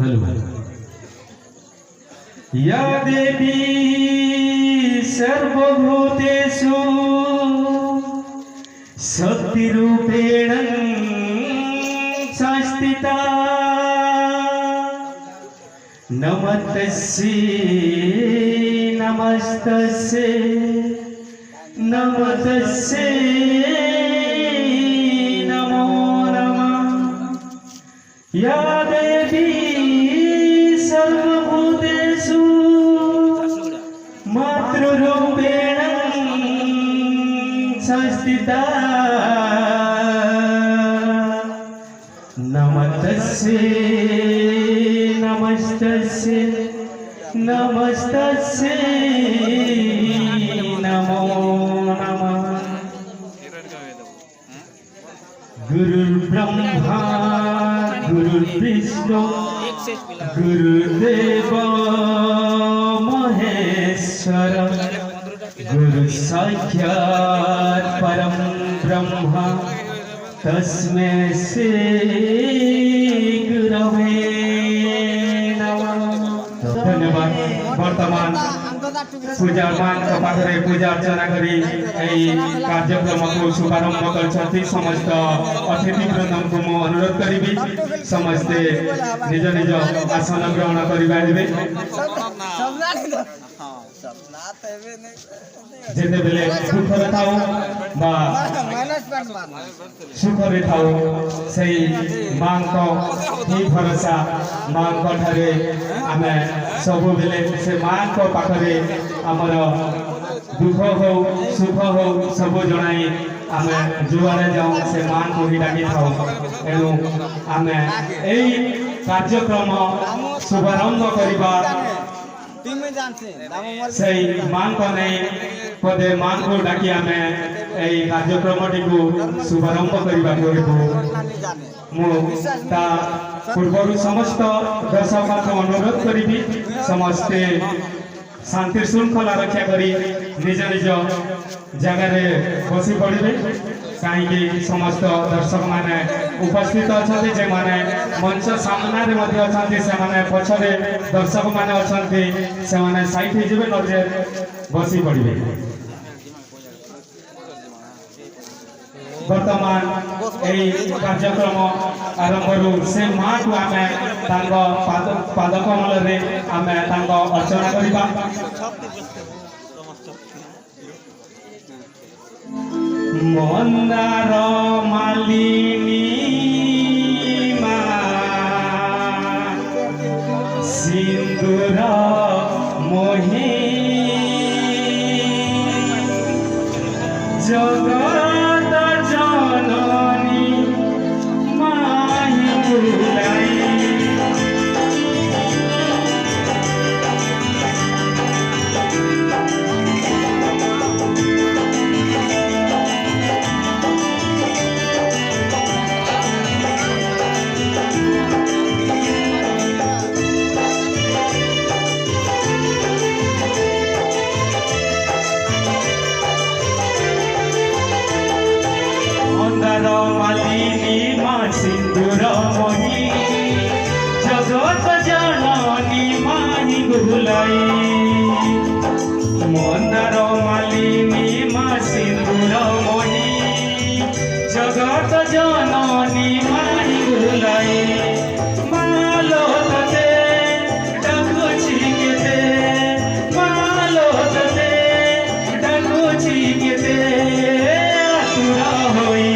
Hello. या देवी सर्वभूतेषु शक्तिरूपेण संस्थिता नमस्तस्यै नमस्तस्यै नमस्तस्यै नमो नमः। या देवी सर्वभूतेषु मातृरूपेण संस्थिता नमस्तस्यै नमस्तस्यै नमस्तस्यै नमो नमः। गुरुर्ब्रह्मा गुरुर्विष्णु गुरुदेव महेश्वर गुरु साक्षात् परम ब्रह्म तस्मै श्री गुरवे नमः। धन्यवाद। वर्तमान पूजा मान पाखरे पूजा अर्चना करी कार्यक्रम को शुभारंभ कर समस्त अतिथि वृंद को मु अनुरोध करी समस्ते निज निज आसन ग्रहण करें। जेते बेले दुखरे थाउ बा सुखरे थाउ सही मां को ही भरोसा मां को ठारे आमे सब बेले से मां को पाखरे हमर दुख हो सुख हो सब जणाई आमे जुआरे जाऊ से मां को ही डाकी थाउ। एनु आमे एई कार्यक्रम शुभारंभ करिबा सही मां को नहीं पदे मां को डाकी आमे एई कार्यक्रमटी को शुभारंभ करिबा पूर्व समस्त दर्शक को अनुरोध करी समस्ते शांति श्रृंखला रक्षा करी निज निज जगह बसी पड़े कहीं समस्त दर्शक माने उपस्थित अच्छा जे माने मंच सामने अच्छा पछरे दर्शक माने अच्छा से साइड हो नजे बसी पड़े। वर्तमान कार्यक्रम आरंभ से माँ को आम पाद कमल आम अर्चना करवा। मंदार मालिनी सिंदूर मोही जगत जननी माही बुलाई मालिनी माँ सिंदूर मोही जगत जननी माही बुलाई। मंदार मालिनी माँ सिंदूर मोही जगत जननी माही बुलाई। मालो तते डकुची केते मालो तते डकुची केते आतुरा होई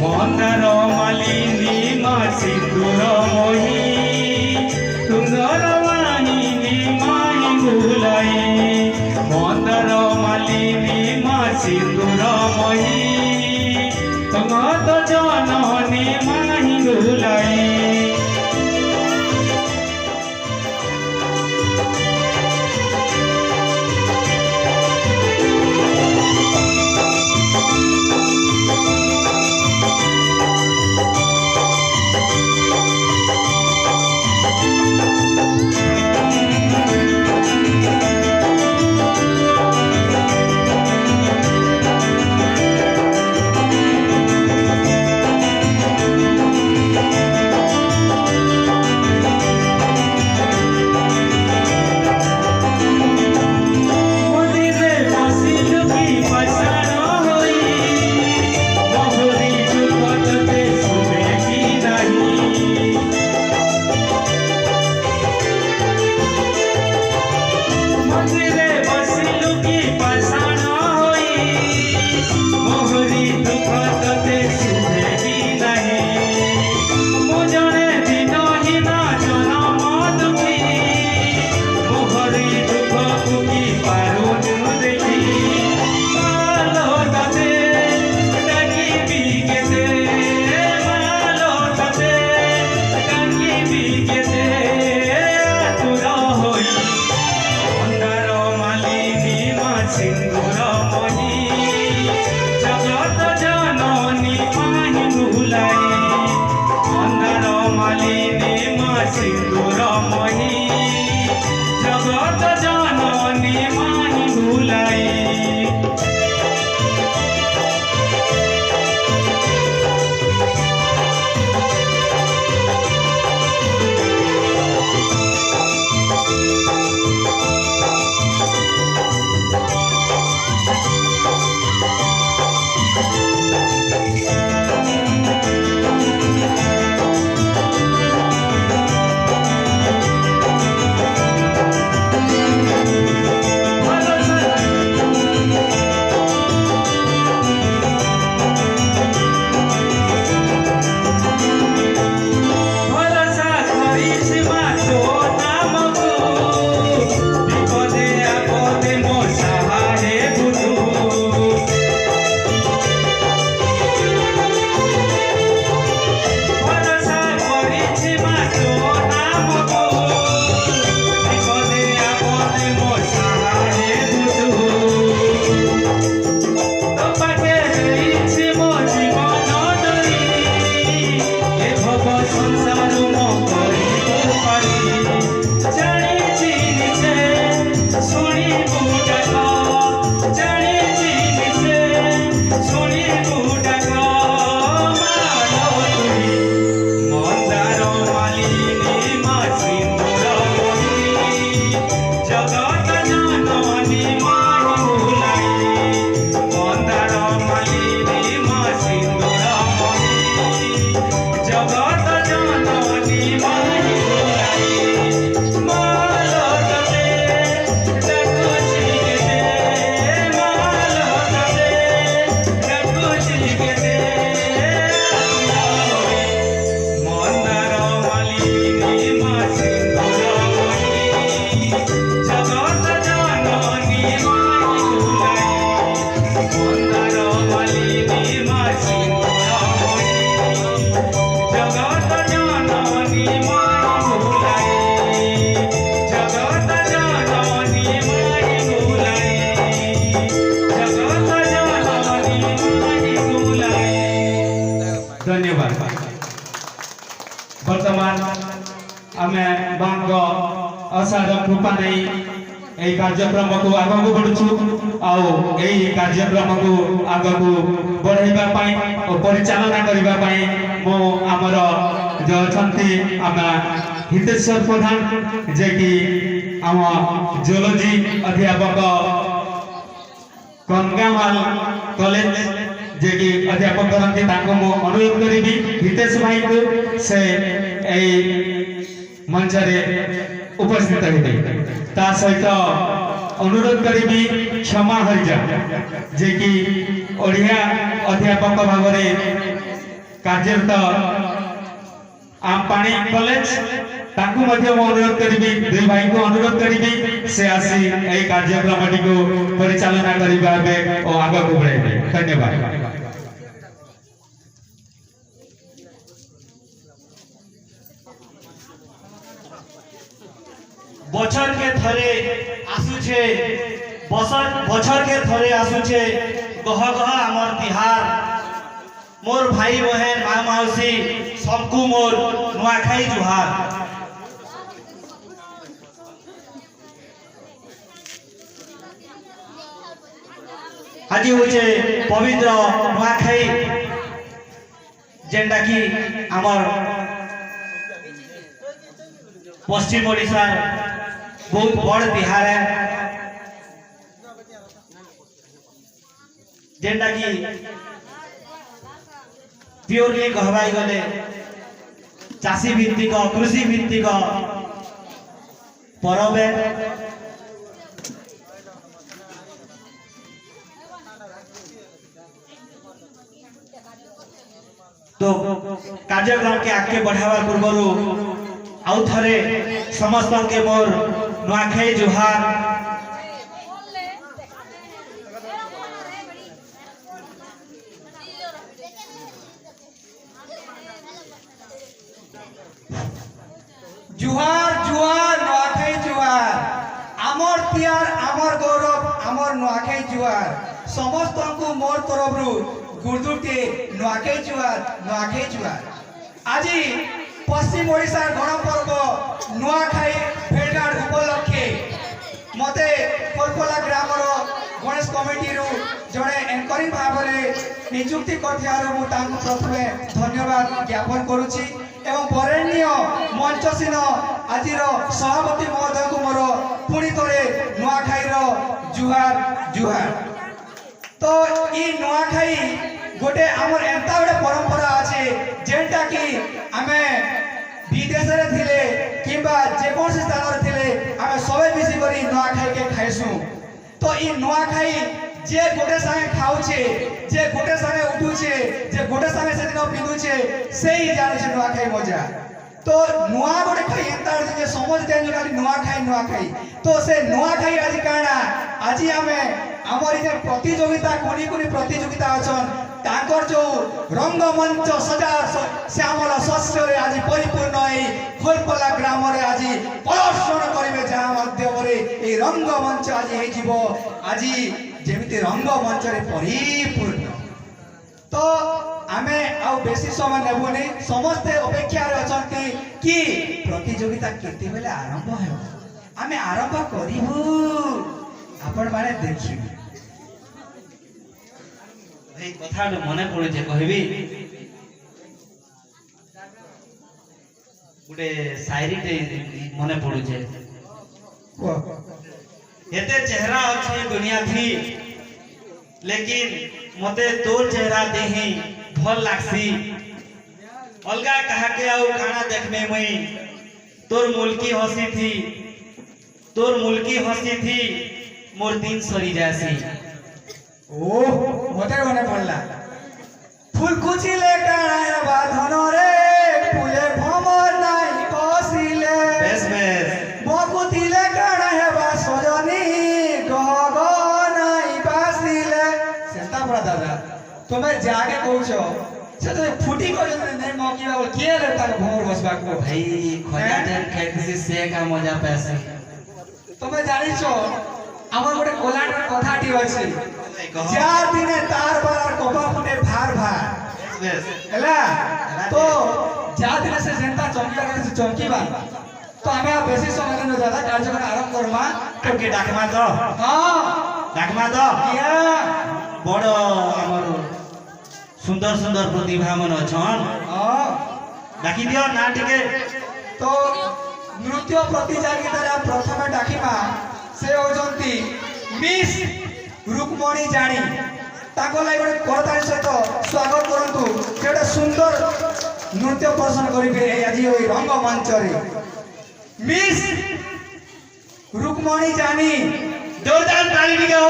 मंदार मालिनी माँ सिंदूर मोही सुंदर वाहिनी माही बुलाई। मंदार मालिनी माँ सिंदूर मोही जगत जननी माही बुलाई। सिंदूर मही जगत जननी माही भुलाई धन्यवाद। वर्तमान आमे बांग असार कृपा नहीं ए कार्यक्रम को आगे को बढ़ुछु आउ ए कार्यक्रम को आगे को बढ़ाइबा पाई और परिचालना करिबा पाई मो हमर जो छंती आमा हितेश्वर प्रधान जे कि आम जियोलॉजी अध्यापक कंगामाल कॉलेज जे कि अध्यापक करते मु अनुरोध करी हितेश भाई को से मंच रे उपस्थित हेबे ता सहित अनुरोध करी क्षमा हरिजा जे कि ओडिया अध्यापक भाव में कार्यरत आमपाणी कॉलेज ताकू मध्य अनुरोध करी दुई भाई को अनुरोध करी से आसी ए कार्यक्रम को परिचालना करिबे और आगे को बढ़ाइबे। धन्यवाद। बछर के थरे आसुछे बछर के थरे आसुछे गह गह आमर तिहार मोर भाई बहन माँ मौसी सबको मोर नुआखाई जुहार। आज होचे पवित्र नुआखाई जेंडा की आमर पश्चिम ओडिशा बहुत बड़ तिहार है जेंडा की प्योरली कहवाई गले चाषी भित्तिक कृषि भित्तिक परब है। तो कार्यक्रम के आगे बढ़ावा पूर्व आउ थरे समस्त के मोर नुआखाई जुहार। जुहार जुहार नुआखाई जुहार आमर तिहार आमर गौरव आमर नुआखाई जुहार समस्त को मोर तरफ गुरुदुटे नुआखाई जुहार नुआखाई जुहार। आज पश्चिम ओडिशार गणपर्व नुआखाई भेटघाट उपलक्षे मते कोलकोला ग्रामर गणेश कमिटी जड़े एंकरिंग भाव में नियुक्ति कर प्रथमे धन्यवाद ज्ञापन करुच्ची एवं बरेण्य मंचसीन आज सभापति महोदय को मोर पुणी थे नुआखाई जुहार जुहार। तो ई नुआखाई गोटे आमर एंता गोटे परंपरा अच्छे जेनटा कि आमे विदेश रे थिले किंबा जेकोसी स्थान रे थिले आमे सबे मिसी करी नुआखाई के खाइसु। तो ई नुआखाई जे गोटे संगे खाउछे जे गोटे संगे उठुछे जे गोटे संगे से दिन पिंदुछे सेही जाने छे नुआखाई मजा। तो नुआ गोटे खाई एंता जे समझ देन खाली नुआखाई तो से नुआखाई आज काना आज आमे आमर जे प्रतियोगिता कोनी कोनी प्रतियोगिता अछन ताकर जो रंगमंच सजा श्यामल शस्य रे आज परिपूर्ण है खोलपला ग्राम रे आज प्रदर्शन करिवे जहाँ माध्यम रे ए रंगमंच आज हे जीवो आज जेमिति रंगमंच रे परिपूर्ण। तो आमे आउ बेसी समय नेबुनी समस्ते अपेक्षा रे अछंती कि प्रतियोगिता केते बेले आरंभ हेबो आमे आरंभ करिबु आपण माने देखिबे এই কথাটা মনে পড়েছে কহিবি গোটে শায়রিতে মনে পড়ুছে এতে চেহারা আছে দুনিয়া থি लेकिन मते तोर चेहरा देही भल लागसी अलगा कहा के आउ खाना देखमे मई तोर मुल्की हंसी थी मोर दिन सरी जासी। ओ मते मने पड़ला फूल कुचिले काया बाधन रे फूले भमर नाई कसिले बेस बेस बकुतिले काना हेबा सजनी गग नाई बासिले सेंता पड़ा दादा तुम्हें जाके कहछो से तो फुटी को नहीं मौकी बाबू के ले तार भमर बसबा को भाई खोजा जन खेती से का मजा पैसे तुम्हें जानी छो আমার গোটে কোলাটার কথাটি আছে যা দিনে তার বারার কপা ফুটে ভার ভার হেলা তো যা দিনে সে জেনতা চমকিবা করে চমকিবা তো আমি আর বেশি সময় ন দাদা কার্যক্রম আরম্ভ করমা তোকে ডাকমা তো হ্যাঁ ডাকমা তো কিয়া বড় আমার সুন্দর সুন্দর প্রতিভা মন অছন হ্যাঁ ডাকি দিও না টিকে তো নৃত্য প্রতিযোগিতার প্রথমে ডাকিমা से होजंती मिस रुक्मणी जानी ताको लाई गोटे करताली सहित स्वागत करंतु जेटा सुंदर नृत्य प्रदर्शन करिवे आज ओई रंगमंच रे मिस रुक्मणी जानी जोरदार ताली दियो।